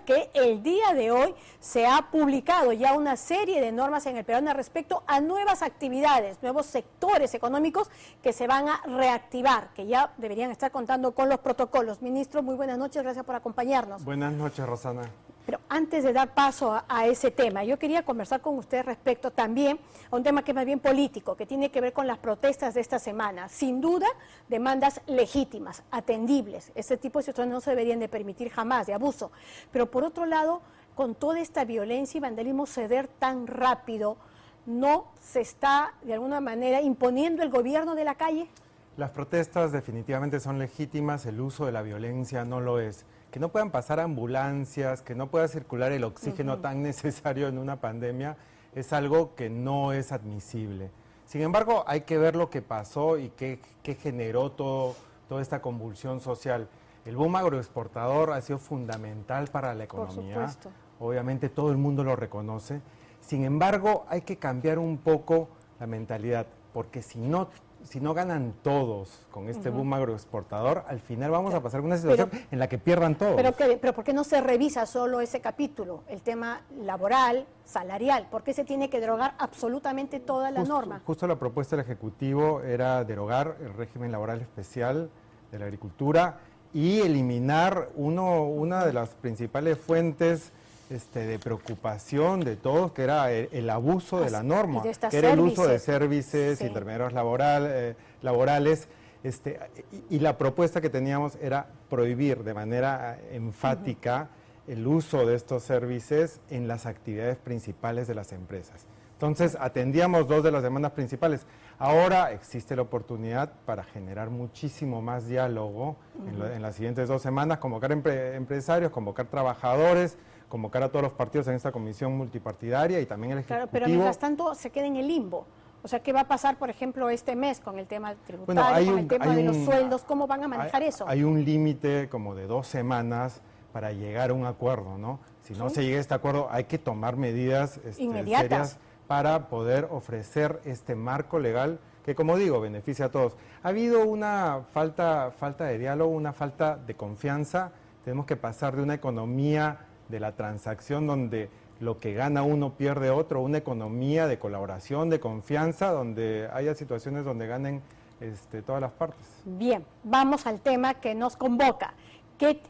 porque el día de hoy se ha publicado ya una serie de normas en el Perú respecto a nuevas actividades, nuevos sectores económicos que se van a reactivar, que ya deberían estar contando con los protocolos. Ministro, muy buenas noches, gracias por acompañarnos. Buenas noches, Rosana. Pero antes de dar paso a ese tema, yo quería conversar con usted respecto también a un tema que es más bien político, que tiene que ver con las protestas de esta semana. Sin duda, demandas legítimas, atendibles. Ese tipo de situaciones no se deberían de permitir jamás, de abuso. Pero por otro lado, con toda esta violencia y vandalismo ceder tan rápido, ¿no se está de alguna manera imponiendo el gobierno de la calle? Las protestas definitivamente son legítimas, el uso de la violencia no lo es. Que no puedan pasar ambulancias, que no pueda circular el oxígeno tan necesario en una pandemia, es algo que no es admisible. Sin embargo, hay que ver lo que pasó y qué generó toda esta convulsión social. El boom agroexportador ha sido fundamental para la economía. Por supuesto. Obviamente todo el mundo lo reconoce. Sin embargo, hay que cambiar un poco la mentalidad, porque si no ganan todos con este boom agroexportador, al final vamos a pasar una situación en la que pierdan todos. Pero ¿por qué no se revisa solo ese capítulo, el tema laboral, salarial? ¿Por qué se tiene que derogar absolutamente toda la norma? Justo la propuesta del Ejecutivo era derogar el régimen laboral especial de la agricultura y eliminar una de las principales fuentes de preocupación de todos, que era el abuso de la norma, que era el uso de servicios, intermediarios laborales, y la propuesta que teníamos era prohibir de manera enfática el uso de estos servicios en las actividades principales de las empresas. Entonces, atendíamos dos de las demandas principales. Ahora existe la oportunidad para generar muchísimo más diálogo en las siguientes 2 semanas, convocar empresarios, convocar trabajadores, convocar a todos los partidos en esta comisión multipartidaria y también el Ejecutivo. Claro, pero mientras tanto se queda en el limbo. O sea, ¿qué va a pasar, por ejemplo, este mes con el tema tributario, con el tema de los sueldos? ¿Cómo van a manejar eso? Hay un límite como de 2 semanas para llegar a un acuerdo, ¿no? Si no se llega a este acuerdo, hay que tomar medidas inmediatas serias para poder ofrecer este marco legal que, como digo, beneficia a todos. Ha habido una falta de diálogo, una falta de confianza. Tenemos que pasar de una economía de la transacción donde lo que gana uno pierde otro, una economía de colaboración, de confianza, donde haya situaciones donde ganen todas las partes. Bien, vamos al tema que nos convoca.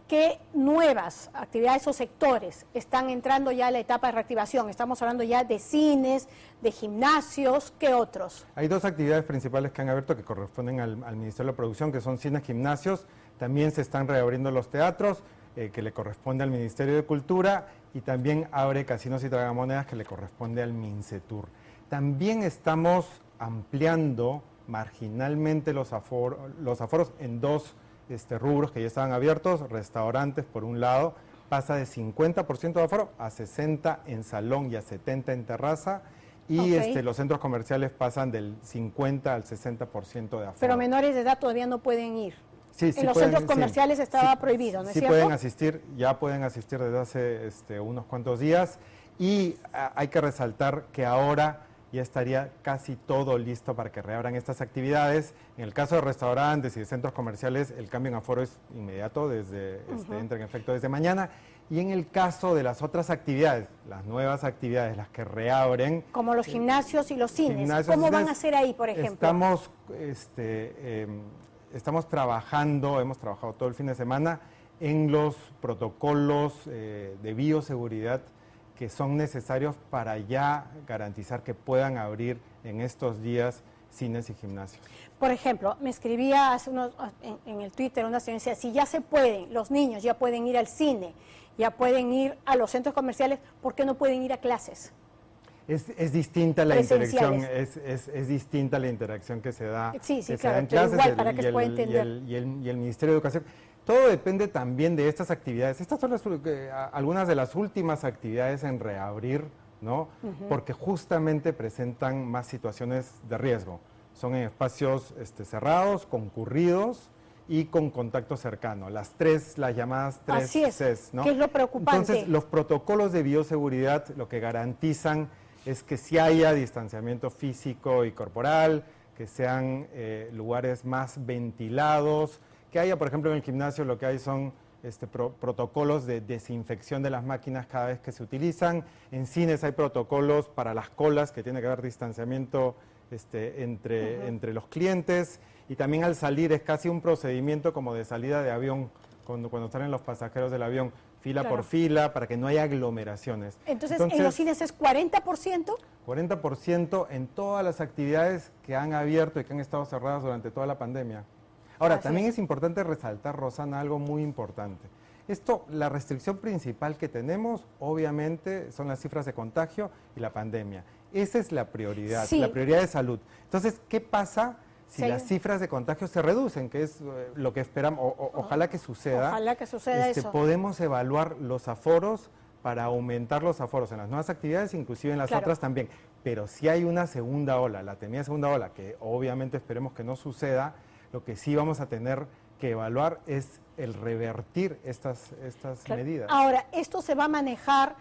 ¿Qué nuevas actividades o sectores están entrando ya a la etapa de reactivación? Estamos hablando ya de cines, de gimnasios, ¿qué otros? Hay 2 actividades principales que han abierto que corresponden al Ministerio de Producción, que son cines, gimnasios. También se están reabriendo los teatros, que le corresponde al Ministerio de Cultura, y también abre casinos y tragamonedas, que le corresponde al MINCETUR. También estamos ampliando marginalmente los aforos en 2 rubros que ya estaban abiertos. Restaurantes, por un lado, pasa de 50% de aforo a 60% en salón y a 70% en terraza. Y los centros comerciales pasan del 50% al 60% de aforo. Pero menores de edad todavía no pueden ir. Sí, en los centros comerciales estaba prohibido, ¿no es cierto? Sí pueden asistir, ya pueden asistir desde hace unos cuantos días, y hay que resaltar que ahora ya estaría casi todo listo para que reabran estas actividades. En el caso de restaurantes y de centros comerciales, el cambio en aforo es inmediato, entra en efecto desde mañana. Y en el caso de las otras actividades, las nuevas actividades, las que reabren... Como los gimnasios y los cines, ¿cómo van a hacer ahí, por ejemplo? Estamos trabajando, hemos trabajado todo el fin de semana en los protocolos de bioseguridad que son necesarios para ya garantizar que puedan abrir en estos días cines y gimnasios. Por ejemplo, me escribía en el Twitter una señora, decía, si ya se pueden, los niños ya pueden ir al cine, ya pueden ir a los centros comerciales, ¿por qué no pueden ir a clases? Es distinta la interacción, es distinta la interacción que se da, claro, en clases, igual, para que se pueda entender. Y el Ministerio de Educación. Todo depende también de estas actividades. Estas son algunas de las últimas actividades en reabrir, ¿no? Porque justamente presentan más situaciones de riesgo. Son en espacios cerrados, concurridos y con contacto cercano. Las llamadas 3 Cs, ¿no? ¿Qué es lo preocupante? Entonces, los protocolos de bioseguridad lo que garantizan es que sí haya distanciamiento físico y corporal, que sean lugares más ventilados, que haya, por ejemplo, en el gimnasio lo que hay son protocolos de desinfección de las máquinas cada vez que se utilizan. En cines hay protocolos para las colas, que tiene que haber distanciamiento entre los clientes, y también al salir es casi un procedimiento como de salida de avión, cuando salen los pasajeros del avión, fila por fila, para que no haya aglomeraciones. Entonces, ¿en los cines es 40%? 40% en todas las actividades que han abierto y que han estado cerradas durante toda la pandemia. Ahora, también es importante resaltar, Rosana, algo muy importante. La restricción principal que tenemos, obviamente, son las cifras de contagio y la pandemia. Esa es la prioridad, la prioridad de salud. Entonces, ¿qué pasa si las cifras de contagio se reducen? Que es lo que esperamos, ojalá que suceda. Ojalá que suceda eso. Podemos evaluar los aforos para aumentar los aforos en las nuevas actividades, inclusive en las otras también. Pero si hay una segunda ola, la temida segunda ola, que obviamente esperemos que no suceda, lo que sí vamos a tener que evaluar es el revertir estas medidas. Ahora, esto se va a manejar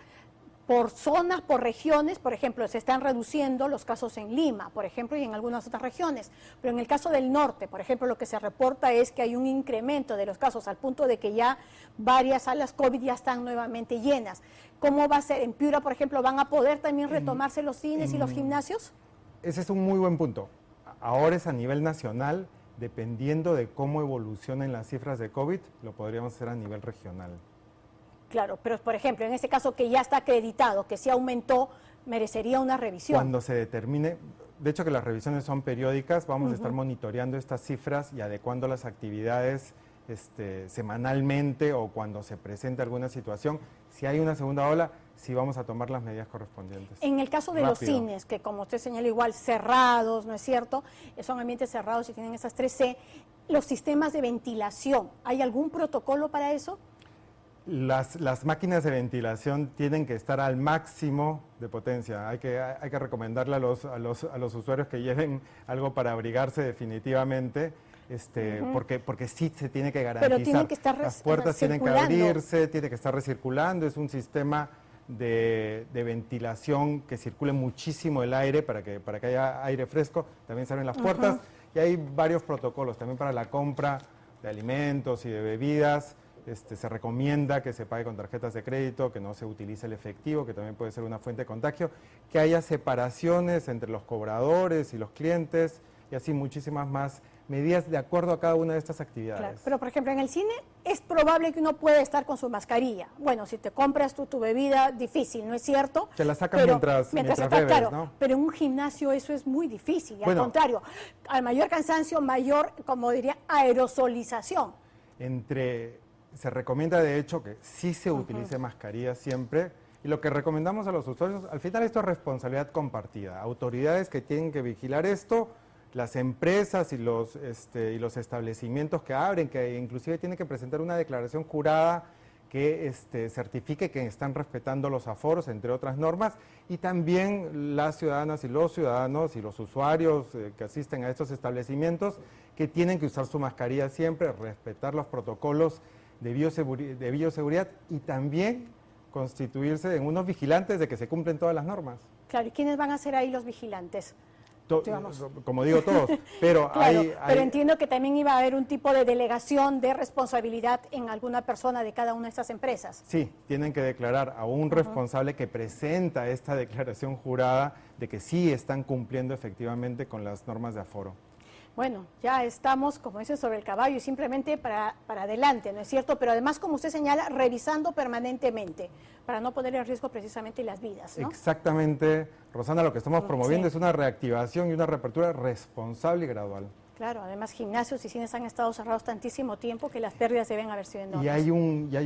por zonas, por regiones. Por ejemplo, se están reduciendo los casos en Lima, por ejemplo, y en algunas otras regiones. Pero en el caso del norte, por ejemplo, lo que se reporta es que hay un incremento de los casos al punto de que ya varias salas COVID ya están nuevamente llenas. ¿Cómo va a ser? ¿En Piura, por ejemplo, van a poder también retomarse los cines y los gimnasios? Ese es un muy buen punto. Ahora es a nivel nacional. Dependiendo de cómo evolucionen las cifras de COVID, lo podríamos hacer a nivel regional. Claro, pero por ejemplo, en este caso que ya está acreditado, que sí aumentó, merecería una revisión. Cuando se determine, de hecho que las revisiones son periódicas, vamos a estar monitoreando estas cifras y adecuando las actividades semanalmente o cuando se presente alguna situación. Si hay una segunda ola, sí vamos a tomar las medidas correspondientes. En el caso de los cines, que como usted señala igual, cerrados, ¿no es cierto? Son ambientes cerrados y tienen esas 3C. Los sistemas de ventilación, ¿hay algún protocolo para eso? Las máquinas de ventilación tienen que estar al máximo de potencia. Hay que recomendarle a los usuarios que lleven algo para abrigarse definitivamente. Porque sí se tiene que garantizar. Pero tienen que estar las puertas tienen que abrirse, tiene que estar recirculando, es un sistema de ventilación que circule muchísimo el aire para que haya aire fresco, también se abren las puertas y hay varios protocolos también para la compra de alimentos y de bebidas. Se recomienda que se pague con tarjetas de crédito, que no se utilice el efectivo, que también puede ser una fuente de contagio, que haya separaciones entre los cobradores y los clientes y así muchísimas más medidas de acuerdo a cada una de estas actividades. Claro, pero por ejemplo en el cine es probable que uno pueda estar con su mascarilla. Bueno, si te compras tu bebida, difícil, ¿no es cierto? Te la sacan mientras bebes, claro, ¿no? Pero en un gimnasio eso es muy difícil, y al contrario, al mayor cansancio, mayor, como diría, aerosolización. Se recomienda de hecho que sí se utilice mascarilla siempre, y lo que recomendamos a los usuarios, al final esto es responsabilidad compartida, autoridades que tienen que vigilar esto, las empresas y los establecimientos que abren, que inclusive tienen que presentar una declaración jurada que certifique que están respetando los aforos, entre otras normas, y también las ciudadanas y los ciudadanos y los usuarios que asisten a estos establecimientos que tienen que usar su mascarilla siempre, respetar los protocolos de bioseguridad y también constituirse en unos vigilantes de que se cumplen todas las normas. Claro, ¿y quiénes van a ser ahí los vigilantes? Como digo, todos, pero claro, pero entiendo que también iba a haber un tipo de delegación de responsabilidad en alguna persona de cada una de estas empresas. Sí, tienen que declarar a un responsable que presenta esta declaración jurada de que sí están cumpliendo efectivamente con las normas de aforo. Bueno, ya estamos, como dicen, sobre el caballo y simplemente para adelante, ¿no es cierto? Pero además, como usted señala, revisando permanentemente para no poner en riesgo precisamente las vidas, ¿no? Exactamente, Rosana, lo que estamos promoviendo es una reactivación y una reapertura responsable y gradual. Claro, además gimnasios y cines han estado cerrados tantísimo tiempo que las pérdidas deben haber sido enormes. Y hay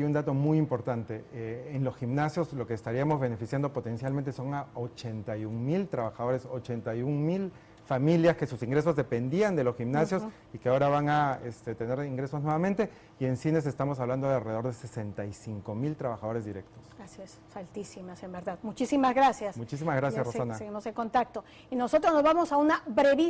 un dato muy importante, en los gimnasios lo que estaríamos beneficiando potencialmente son a 81,000 trabajadores, 81,000 familias que sus ingresos dependían de los gimnasios y que ahora van a tener ingresos nuevamente, y en cines estamos hablando de alrededor de 65,000 trabajadores directos. Así es, altísimas en verdad. Muchísimas gracias. Muchísimas gracias, Rosana. Seguimos en contacto. Y nosotros nos vamos a una brevísima